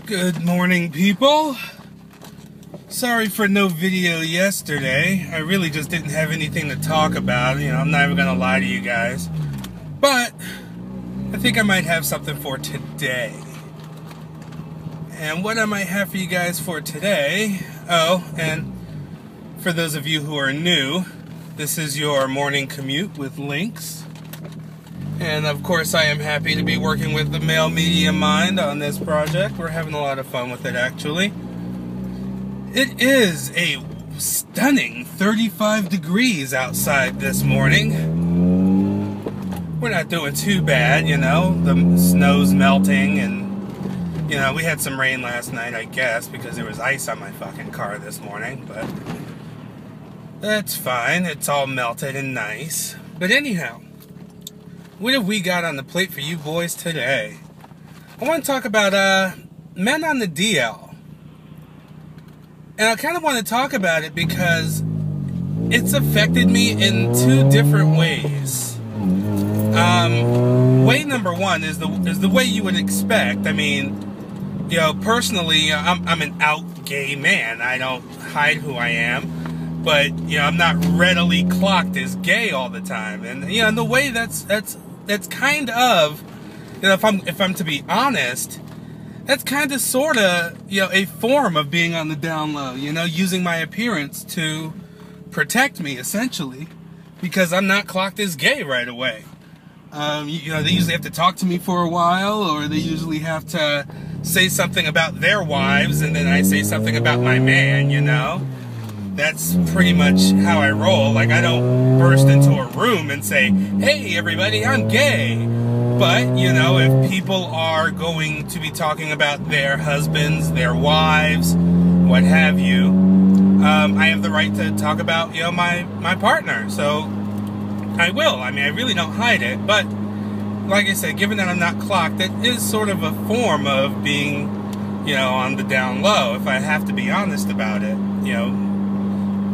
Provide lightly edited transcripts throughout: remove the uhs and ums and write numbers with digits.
Good morning, people. Sorry for no video yesterday. I really just didn't have anything to talk about. You know, I'm not even gonna lie to you guys. But I think I might have something for today. And what I might have for you guys for today, and for those of you who are new, this is your morning commute with Lynx. And of course I am happy to be working with the male media mind on this project. We're having a lot of fun with it, actually. It is a stunning 35 degrees outside this morning. We're not doing too bad, you know. The snow's melting and, you know, we had some rain last night, I guess, because there was ice on my fucking car this morning, but that's fine. It's all melted and nice. But anyhow, what have we got on the plate for you boys today? I want to talk about men on the DL. And I kind of want to talk about it because it's affected me in two different ways. Way number one is the way you would expect. I mean, you know, personally, I'm an out gay man. I don't hide who I am. But, you know, I'm not readily clocked as gay all the time. And, you know, in the way that's kind of, you know, if I'm to be honest, that's kind of sort of, you know, a form of being on the down low, you know, using my appearance to protect me, essentially, because I'm not clocked as gay right away. You know, they usually have to talk to me for a while, or they usually have to say something about their wives, and then I say something about my man, you know. That's pretty much how I roll. Like, I don't burst into a room and say, hey, everybody, I'm gay. But, you know, if people are going to be talking about their husbands, their wives, what have you, I have the right to talk about, you know, my partner. So I will. I mean, I really don't hide it. But like I said, given that I'm not clocked, it is sort of a form of being, you know, on the down low, if I have to be honest about it, you know,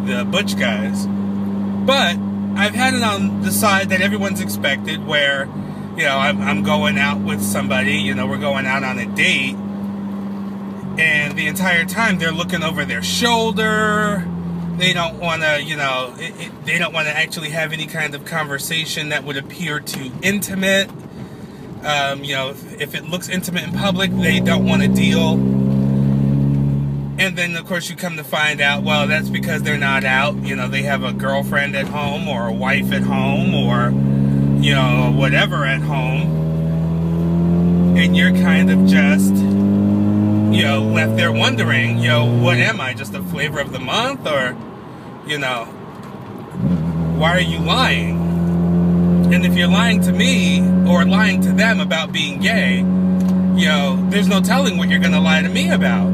the butch guys. But I've had it on the side that everyone's expected, where, you know, I'm going out with somebody, you know, we're going out on a date, and the entire time they're looking over their shoulder. They don't want to, you know, they don't want to actually have any kind of conversation that would appear too intimate. You know, if it looks intimate in public, they don't want to deal. And then, of course, you come to find out, well, that's because they're not out. You know, they have a girlfriend at home, or a wife at home, or, you know, whatever at home. And you're kind of just, you know, left there wondering, you know, what am I, just a flavor of the month? Or, you know, why are you lying? And if you're lying to me, or lying to them about being gay, you know, there's no telling what you're going to lie to me about.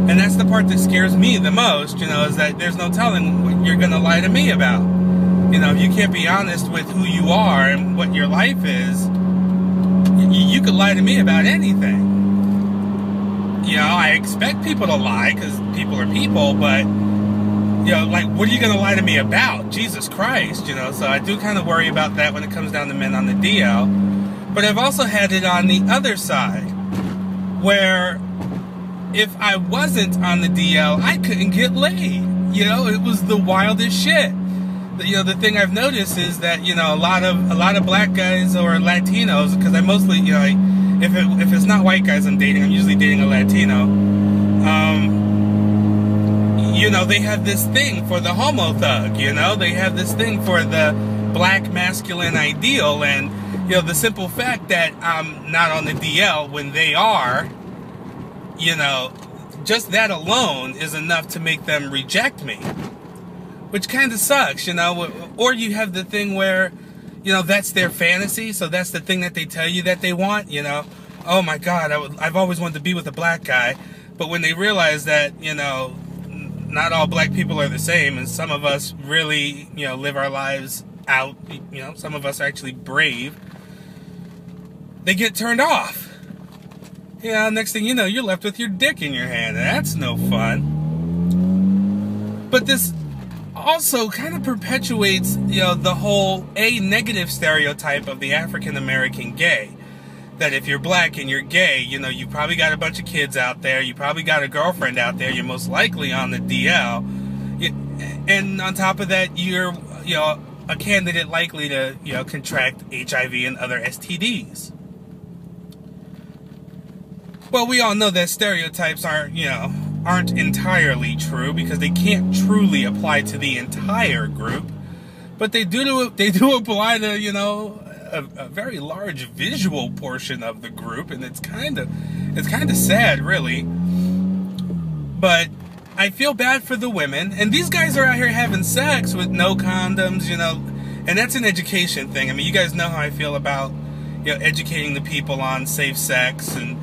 And that's the part that scares me the most, you know, is that there's no telling what you're going to lie to me about. You know, if you can't be honest with who you are and what your life is, you could lie to me about anything. You know, I expect people to lie, because people are people, but, you know, like, what are you going to lie to me about? Jesus Christ, you know, so I do kind of worry about that when it comes down to men on the DL. But I've also had it on the other side, where if I wasn't on the DL, I couldn't get laid. You know, it was the wildest shit. You know, the thing I've noticed is that, you know, a lot of black guys or Latinos, because I mostly, you know, if it's not white guys I'm dating, I'm usually dating a Latino. You know, they have this thing for the homo thug. You know, they have this thing for the black masculine ideal, and, you know, the simple fact that I'm not on the DL when they are, you know, just that alone is enough to make them reject me, which kind of sucks, you know. Or you have the thing where, you know, that's their fantasy, so that's the thing that they tell you that they want, you know. Oh my God, I've always wanted to be with a black guy. But when they realize that, you know, not all black people are the same, and some of us really, you know, live our lives out, you know, some of us are actually brave, they get turned off. You know, next thing you know, you're left with your dick in your hand. That's no fun. But this also kind of perpetuates, you know, the whole negative stereotype of the African American gay. that if you're black and you're gay, you know, you probably got a bunch of kids out there, you probably got a girlfriend out there, you're most likely on the DL, and on top of that, you're, you know, a candidate likely to, you know, contract HIV and other STDs. Well, we all know that stereotypes aren't entirely true, because they can't truly apply to the entire group, but they do apply to, you know, a very large visual portion of the group, and it's kind of sad, really. But I feel bad for the women, and these guys are out here having sex with no condoms, you know, and that's an education thing. I mean, you guys know how I feel about, you know, educating the people on safe sex and,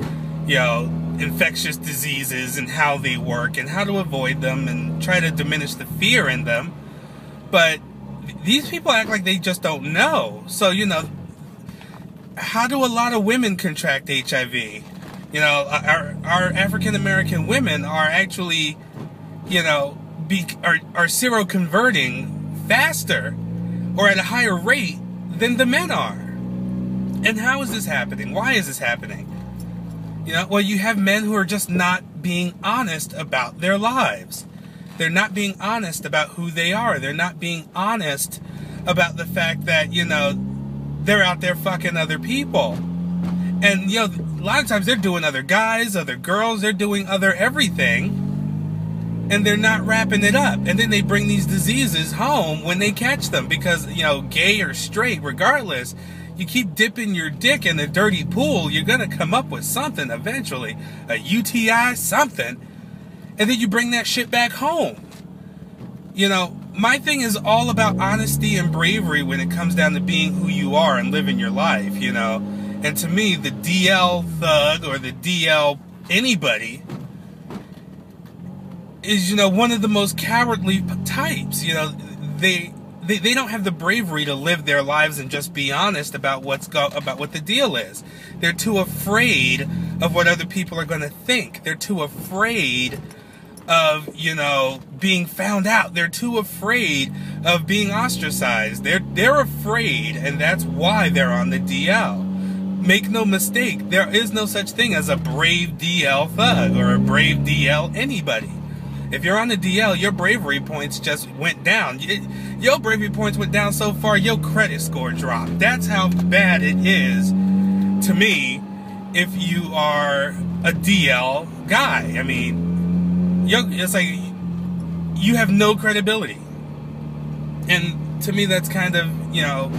you know, infectious diseases and how they work and how to avoid them and try to diminish the fear in them. But these people act like they just don't know. So, you know, how do a lot of women contract HIV? You know, our African American women are actually, you know, are seroconverting faster or at a higher rate than the men are. And how is this happening? Why is this happening? You know, well, you have men who are just not being honest about their lives. They're not being honest about who they are. They're not being honest about the fact that, you know, they're out there fucking other people. And, you know, a lot of times they're doing other guys, other girls, they're doing other everything. And they're not wrapping it up. And then they bring these diseases home when they catch them. Because, you know, gay or straight, regardless, you keep dipping your dick in a dirty pool, you're going to come up with something eventually. A UTI, something. And then you bring that shit back home. You know, my thing is all about honesty and bravery when it comes down to being who you are and living your life, you know. And to me, the DL thug or the DL anybody is, you know, one of the most cowardly types. You know, they don't have the bravery to live their lives and just be honest about what the deal is. They're too afraid of what other people are going to think. They're too afraid of, you know, being found out. They're too afraid of being ostracized. They're afraid, and that's why they're on the DL. Make no mistake, there is no such thing as a brave DL thug or a brave DL anybody. If you're on the DL, your bravery points just went down. Your bravery points went down so far, your credit score dropped. That's how bad it is, to me, if you are a DL guy. I mean, it's like you have no credibility. And to me, that's kind of, you know,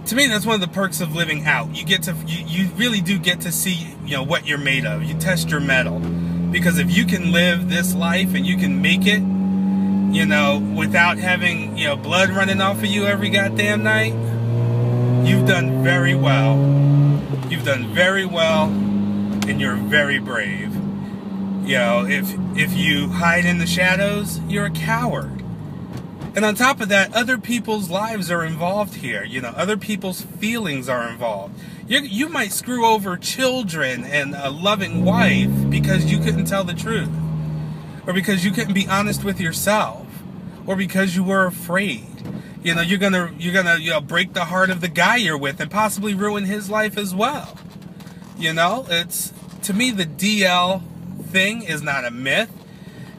to me, that's one of the perks of living out. You get to, you really do get to see, you know, what you're made of. You test your mettle. Because if you can live this life and you can make it, you know, without having, you know, blood running off of you every goddamn night, you've done very well. You've done very well, and you're very brave. You know, if you hide in the shadows, you're a coward. And on top of that, other people's lives are involved here. You know, other people's feelings are involved. You might screw over children and a loving wife because you couldn't tell the truth. Or because you couldn't be honest with yourself. Or because you were afraid. You know, you're gonna you know, break the heart of the guy you're with and possibly ruin his life as well. You know, it's, to me, the DL thing is not a myth.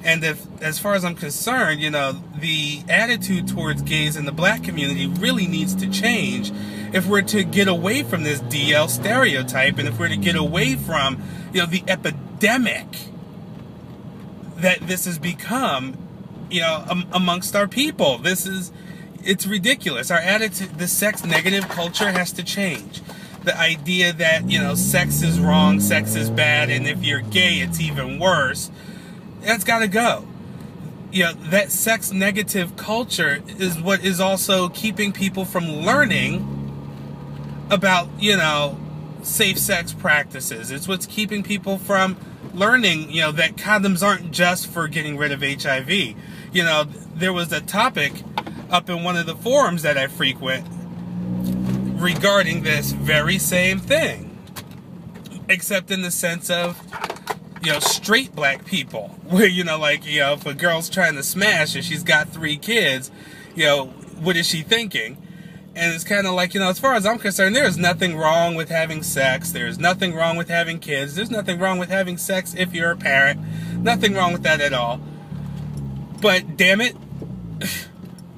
And as far as I'm concerned, you know, the attitude towards gays in the black community really needs to change if we're to get away from this DL stereotype, and if we're to get away from, you know, the epidemic that this has become, you know, amongst our people. It's ridiculous. Our attitude, the sex negative culture has to change. The idea that, you know, sex is wrong, sex is bad, and if you're gay, it's even worse. That's got to go. You know, that sex negative culture is what is also keeping people from learning about, you know, safe sex practices. It's what's keeping people from learning, you know, that condoms aren't just for getting rid of HIV. You know, there was a topic up in one of the forums that I frequent regarding this very same thing, except in the sense of, you know, straight black people, where, you know, like, you know, if a girl's trying to smash and she's got 3 kids, you know, what is she thinking? And it's kind of like, as far as I'm concerned, there is nothing wrong with having sex. There's nothing wrong with having kids. There's nothing wrong with having sex if you're a parent. Nothing wrong with that at all. But damn it,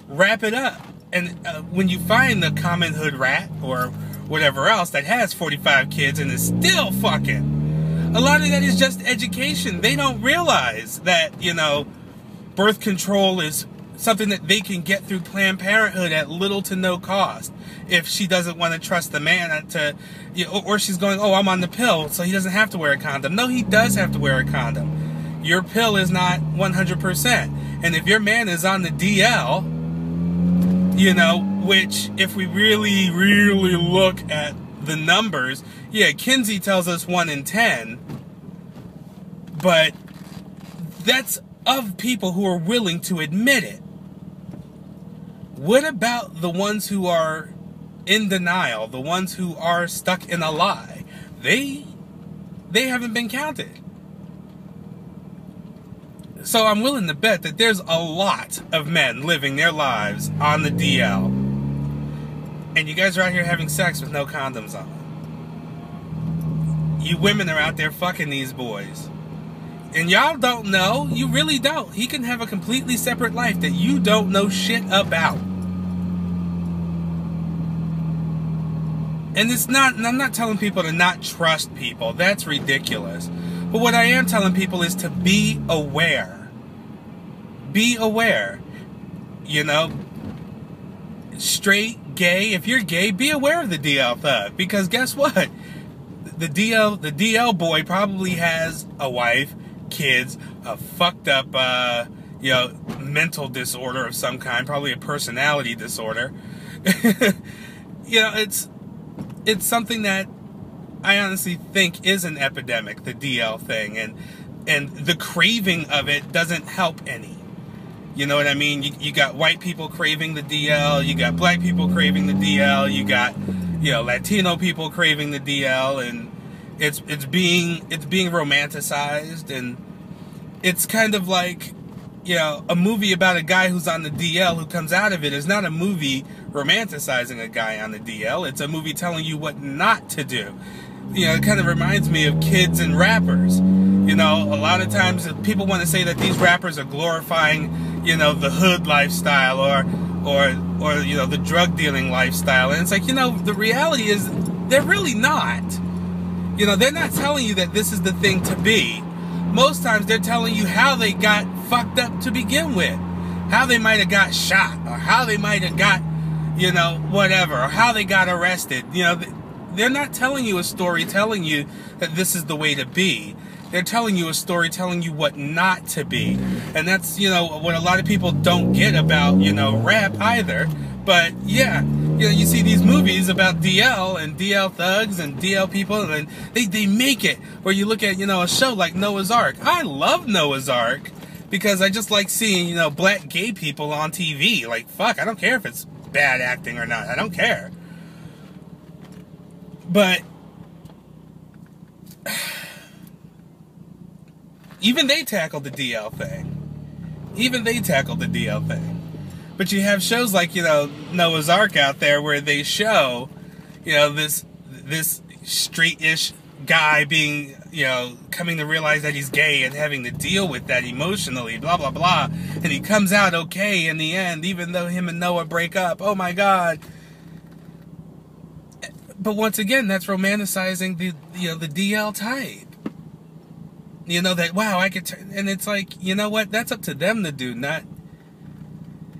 wrap it up. And when you find the common hood rat or whatever else that has 45 kids and is still fucking, a lot of that is just education. They don't realize that, birth control is something that they can get through Planned Parenthood at little to no cost. If she doesn't want to trust the man or she's going, oh, I'm on the pill, so he doesn't have to wear a condom. No, he does have to wear a condom. Your pill is not 100%. And if your man is on the DL, which if we really, really look at the numbers, yeah, Kinsey tells us 1 in 10, but that's of people who are willing to admit it. What about the ones who are in denial, the ones who are stuck in a lie? They haven't been counted. So I'm willing to bet that there's a lot of men living their lives on the DL. And you guys are out here having sex with no condoms on. You women are out there fucking these boys. And y'all don't know, you really don't. He can have a completely separate life that you don't know shit about. And I'm not telling people to not trust people. That's ridiculous. But what I am telling people is to be aware. Be aware. Straight, gay, if you're gay, be aware of the DL thug. Because guess what? The DL boy probably has a wife, kids, a fucked up, mental disorder of some kind, probably a personality disorder. It's something that I honestly think is an epidemic, the DL thing, and the craving of it doesn't help any. You know what I mean? You got white people craving the DL, you got black people craving the DL, you got Latino people craving the DL, and it's being romanticized, and it's kind of like a movie about a guy who's on the DL who comes out of it is not a movie romanticizing a guy on the DL. It's a movie telling you what not to do. It kind of reminds me of kids and rappers. A lot of times people want to say that these rappers are glorifying, the hood lifestyle or the drug dealing lifestyle. And it's like, the reality is they're really not. They're not telling you that this is the thing to be. Most times they're telling you how they got fucked up to begin with. How they might have got shot, or how they might have got, whatever, or how they got arrested. They're not telling you a story telling you that this is the way to be. They're telling you a story telling you what not to be. And that's, what a lot of people don't get about, rap either. But yeah, you see these movies about DL and DL thugs and DL people, and they make it where you look at, a show like Noah's Ark. I love Noah's Ark because I just like seeing, black gay people on TV. Like, fuck, I don't care if it's bad acting or not. I don't care. But even they tackled the DL thing. But you have shows like, Noah's Ark out there where they show, this straight-ish guy being, coming to realize that he's gay and having to deal with that emotionally, blah, blah, blah. And he comes out okay in the end, even though him and Noah break up. Oh, my God. But once again, that's romanticizing the DL type. That, wow, I could turn, and it's like, you know what? That's up to them to do, not.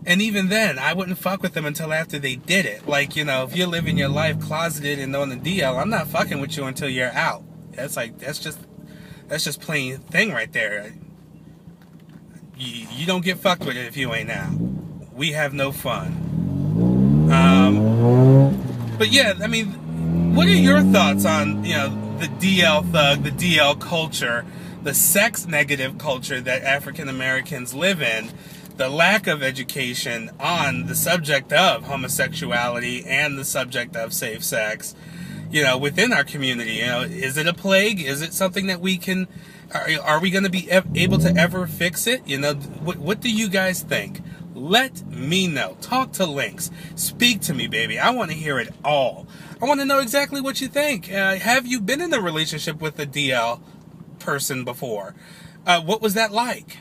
And even then, I wouldn't fuck with them until after they did it. Like, if you're living your life closeted and on the DL, I'm not fucking with you until you're out. That's just plain thing right there. You don't get fucked with it if you ain't out. We have no fun. But yeah, I mean, what are your thoughts on, the DL thug, the DL culture, the sex negative culture that African Americans live in? The lack of education on the subject of homosexuality and the subject of safe sex, within our community. Is it a plague? Is it something that we can, are we going to be able to ever fix it? What do you guys think? Let me know. Talk to Lynx. Speak to me, baby. I want to hear it all. I want to know exactly what you think. Have you been in a relationship with a DL person before? What was that like?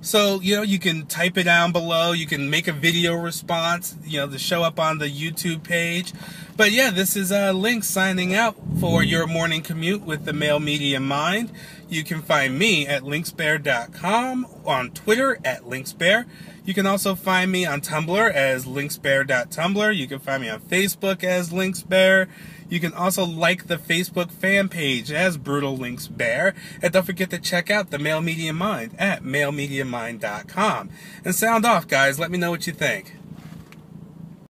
So, you can type it down below. You can make a video response, to show up on the YouTube page. But yeah, this is Lynx signing out for your morning commute with the Male Media Mind. You can find me at lynxbear.com, on Twitter at lynxbear. You can also find me on Tumblr as lynxbear.tumblr. You can find me on Facebook as lynxbear. You can also like the Facebook fan page as Brutal Lynx Bear. And don't forget to check out the Male Media Mind at malemediamind.com. And sound off, guys. Let me know what you think.